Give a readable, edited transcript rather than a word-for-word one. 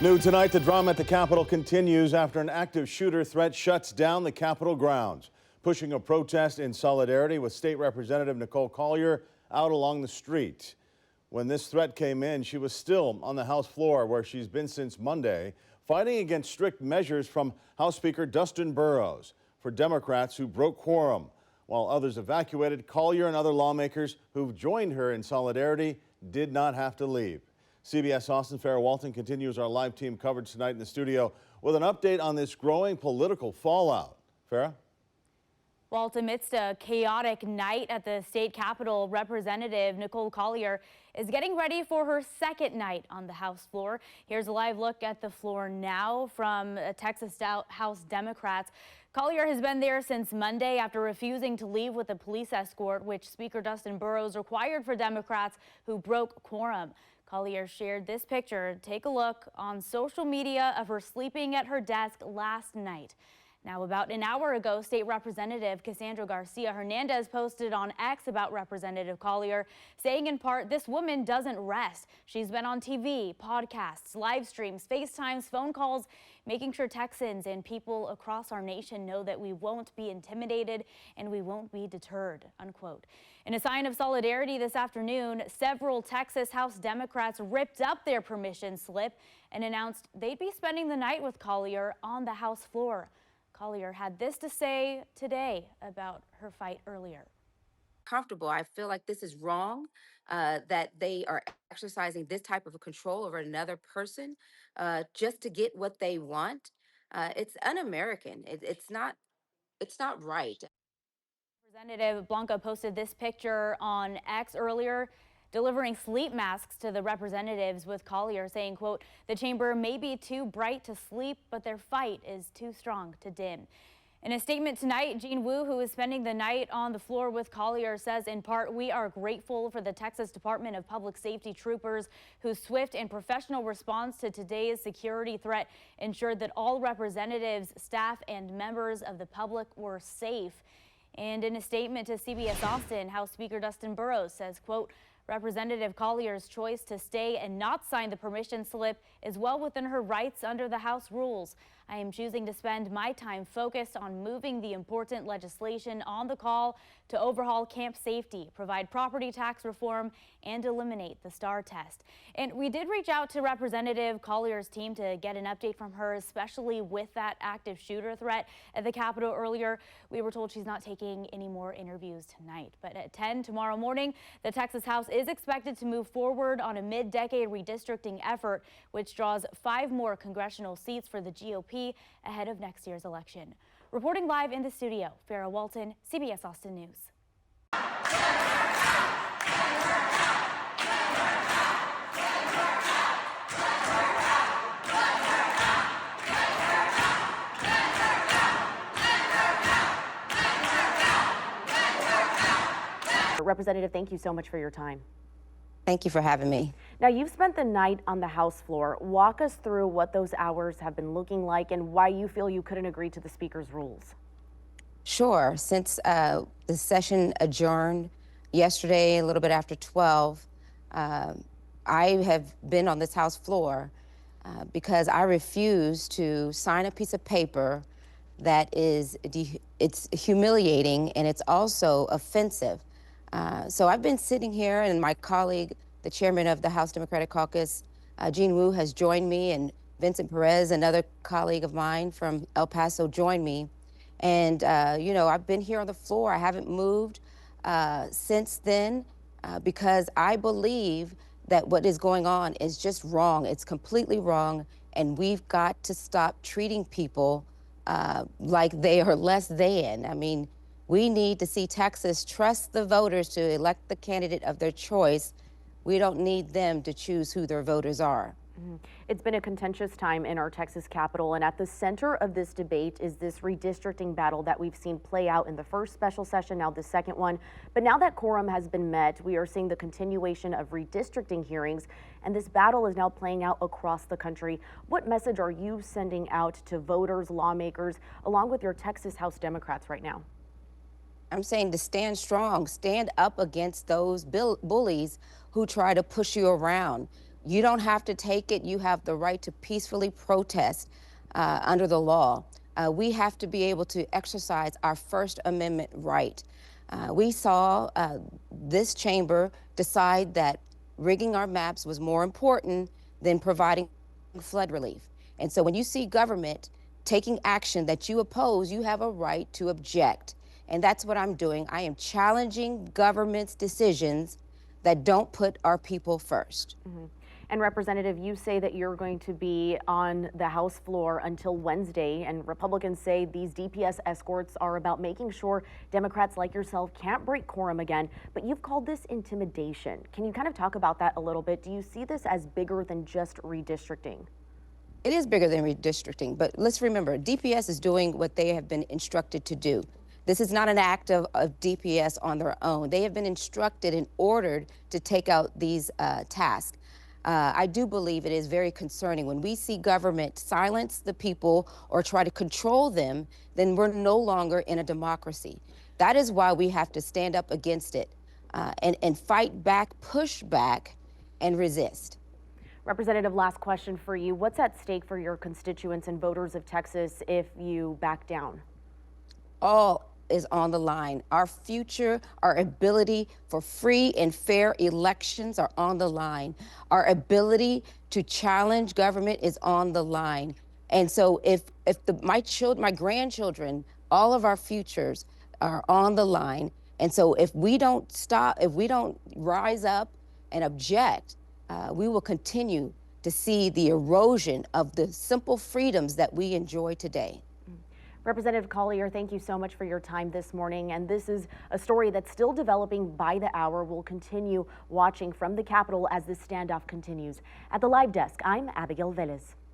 New tonight, the drama at the Capitol continues after an active shooter threat shuts down the Capitol grounds, pushing a protest in solidarity with State Representative Nicole Collier out along the street. When this threat came in, she was still on the House floor where she's been since Monday, fighting against strict measures from House Speaker Dustin Burrows for Democrats who broke quorum. While others evacuated, Collier and other lawmakers who've joined her in solidarity did not have to leave. CBS Austin Farrah Walton continues our live team coverage tonight in the studio with an update on this growing political fallout. Farrah? Well, amidst a chaotic night at the state capitol, Representative Nicole Collier is getting ready for her second night on the House floor. Here's a live look at the floor now from Texas House Democrats. Collier has been there since Monday after refusing to leave with a police escort, which Speaker Dustin Burrows required for Democrats who broke quorum. Collier shared this picture, take a look, on social media of her sleeping at her desk last night. Now, about an hour ago, State Representative Cassandra Garcia Hernandez posted on X about Representative Collier, saying in part, "This woman doesn't rest. She's been on TV, podcasts, live streams, FaceTimes, phone calls, making sure Texans and people across our nation know that we won't be intimidated and we won't be deterred," unquote. In a sign of solidarity this afternoon, several Texas House Democrats ripped up their permission slip and announced they'd be spending the night with Collier on the House floor. Collier had this to say today about her fight earlier. Comfortable. I feel like this is wrong, that they are exercising this type of control over another person just to get what they want. It's un-American. It's not right. Representative Blanca posted this picture on X earlier, delivering sleep masks to the representatives with Collier, saying, quote, "The chamber may be too bright to sleep, but their fight is too strong to dim." In a statement tonight, Jean Wu, who is spending the night on the floor with Collier, says in part, "We are grateful for the Texas Department of Public Safety troopers whose swift and professional response to today's security threat ensured that all representatives, staff, and members of the public were safe." And in a statement to CBS Austin, House Speaker Dustin Burrows says, quote, "Representative Collier's choice to stay and not sign the permission slip is well within her rights under the House rules. I am choosing to spend my time focused on moving the important legislation on the call to overhaul camp safety, provide property tax reform, and eliminate the STAR test." And we did reach out to Representative Collier's team to get an update from her, especially with that active shooter threat at the Capitol earlier. We were told she's not taking any more interviews tonight. But at 10 tomorrow morning, the Texas House is expected to move forward on a mid-decade redistricting effort, which draws 5 more congressional seats for the GOP ahead of next year's election. Reporting live in the studio, Farrah Walton, CBS Austin News. Representative, thank you so much for your time. Thank you for having me. Now, you've spent the night on the House floor. Walk us through what those hours have been looking like and why you feel you couldn't agree to the Speaker's rules. Sure. Since the session adjourned yesterday, a little bit after 12, I have been on this House floor because I refuse to sign a piece of paper that it's humiliating and it's also offensive. So I've been sitting here, and my colleague, the chairman of the House Democratic Caucus, Jean Wu, has joined me, and Vincent Perez, another colleague of mine from El Paso, joined me. And, you know, I've been here on the floor. I haven't moved since then because I believe that what is going on is just wrong. It's completely wrong, and we've got to stop treating people like they are less than. I mean, we need to see Texas trust the voters to elect the candidate of their choice. We don't need them to choose who their voters are. It's been a contentious time in our Texas Capitol, and at the center of this debate is this redistricting battle that we've seen play out in the first special session, now the second one. But now that quorum has been met, we are seeing the continuation of redistricting hearings, and this battle is now playing out across the country. What message are you sending out to voters, lawmakers, along with your Texas House Democrats right now? I'm saying to stand strong, stand up against those bullies who try to push you around. You don't have to take it. You have the right to peacefully protest under the law. We have to be able to exercise our First Amendment right. We saw this chamber decide that rigging our maps was more important than providing flood relief. And so when you see government taking action that you oppose, you have a right to object. And that's what I'm doing. I am challenging government's decisions that don't put our people first. Mm-hmm. And Representative, you say that you're going to be on the House floor until Wednesday, and Republicans say these DPS escorts are about making sure Democrats like yourself can't break quorum again, but you've called this intimidation. Can you kind of talk about that a little bit? Do you see this as bigger than just redistricting? It is bigger than redistricting, but let's remember, DPS is doing what they have been instructed to do. This is not an act of DPS on their own. They have been instructed and ordered to take out these tasks. I do believe it is very concerning when we see government silence the people or try to control them, then we're no longer in a democracy. That is why we have to stand up against it and fight back, push back, and resist. Representative, last question for you. What's at stake for your constituents and voters of Texas if you back down? All is on the line. Our future, our ability for free and fair elections are on the line. Our ability to challenge government is on the line. And so if my grandchildren, all of our futures are on the line. And so if we don't stop, if we don't rise up and object, we will continue to see the erosion of the simple freedoms that we enjoy today. Representative Collier, thank you so much for your time this morning. And this is a story that's still developing by the hour. We'll continue watching from the Capitol as this standoff continues. At the live desk, I'm Abigail Velez.